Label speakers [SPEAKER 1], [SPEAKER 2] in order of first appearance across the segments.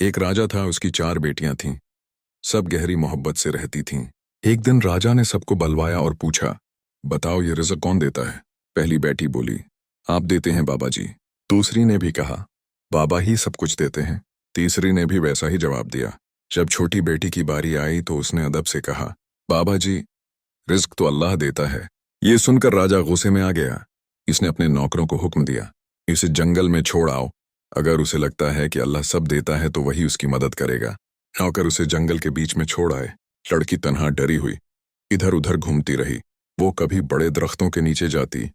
[SPEAKER 1] ایک राजा था, उसकी 4 बेटियां थीं। सब गहरी मोहब्बत से रहती थीं। एक दिन राजा ने सबको बुलवाया और पूछा, बताओ ये रिज़्क कौन देता है? पहली बेटी बोली, आप देते हैं बाबा जी। दूसरी ने भी कहा, बाबा ही सब कुछ देते हैं। तीसरी ने भी वैसा ही जवाब दिया। जब छोटी बेटी की बारी आई तो उसने अदब से कहा, बाबा जी, रिज़्क तो अल्लाह देता है। ये सुनकर राजा गुस्से में आ गया। इसने अपने नौकरों को हुक्म दिया, इसे जंगल में छोड़ आओ। अगर उसे लगता है कि अल्लाह सब देता है तो वही उसकी मदद करेगा। नौकर उसे जंगल के बीच में छोड़ आए। लड़की तन्हा डरी हुई इधर उधर घूमती रही। वो कभी बड़े दरख्तों के नीचे जाती,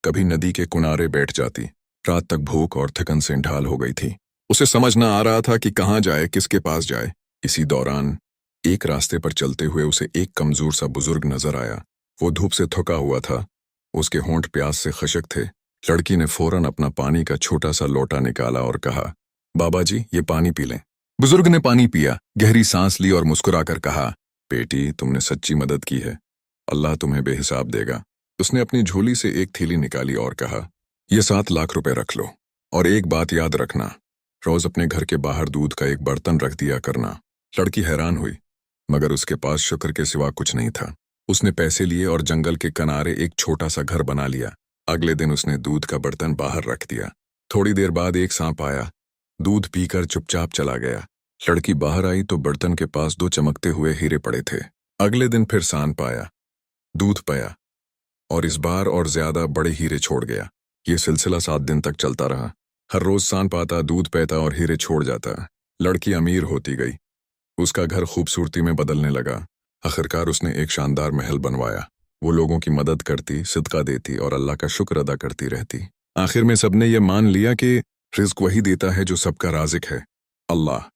[SPEAKER 1] कभी नदी के किनारे बैठ जाती। रात तक भूख और थकन से ढाल हो गई थी। उसे समझ न आ रहा था कि कहाँ जाए, किसके पास जाए। इसी दौरान एक रास्ते पर चलते हुए उसे एक कमजोर सा बुजुर्ग नजर आया। वो धूप से थका हुआ था, उसके होंठ प्यास से खशक थे। लड़की ने फौरन अपना पानी का छोटा सा लोटा निकाला और कहा, बाबा जी ये पानी पी लें। बुजुर्ग ने पानी पिया, गहरी सांस ली और मुस्कुराकर कहा, बेटी तुमने सच्ची मदद की है, अल्लाह तुम्हें बेहिसाब देगा। उसने अपनी झोली से एक थैली निकाली और कहा, ये 7 लाख रुपए रख लो, और एक बात याद रखना, रोज अपने घर के बाहर दूध का एक बर्तन रख दिया करना। लड़की हैरान हुई, मगर उसके पास शुक्र के सिवा कुछ नहीं था। उसने पैसे लिए और जंगल के किनारे एक छोटा सा घर बना लिया। अगले दिन उसने दूध का बर्तन बाहर रख दिया। थोड़ी देर बाद एक सांप आया, दूध पीकर चुपचाप चला गया। लड़की बाहर आई तो बर्तन के पास 2 चमकते हुए हीरे पड़े थे। अगले दिन फिर सांप आया, दूध पाया, और इस बार और ज्यादा बड़े हीरे छोड़ गया। ये सिलसिला 7 दिन तक चलता रहा। हर रोज सांप आता, दूध पीता और हीरे छोड़ जाता। लड़की अमीर होती गई, उसका घर खूबसूरती में बदलने लगा। आखिरकार उसने एक शानदार महल बनवाया। वो लोगों की मदद करती, सिदका देती और अल्लाह का शुक्र अदा करती रहती। आखिर में सबने ये मान लिया कि रिज़्क वही देता है जो सबका राज़िक है, अल्लाह।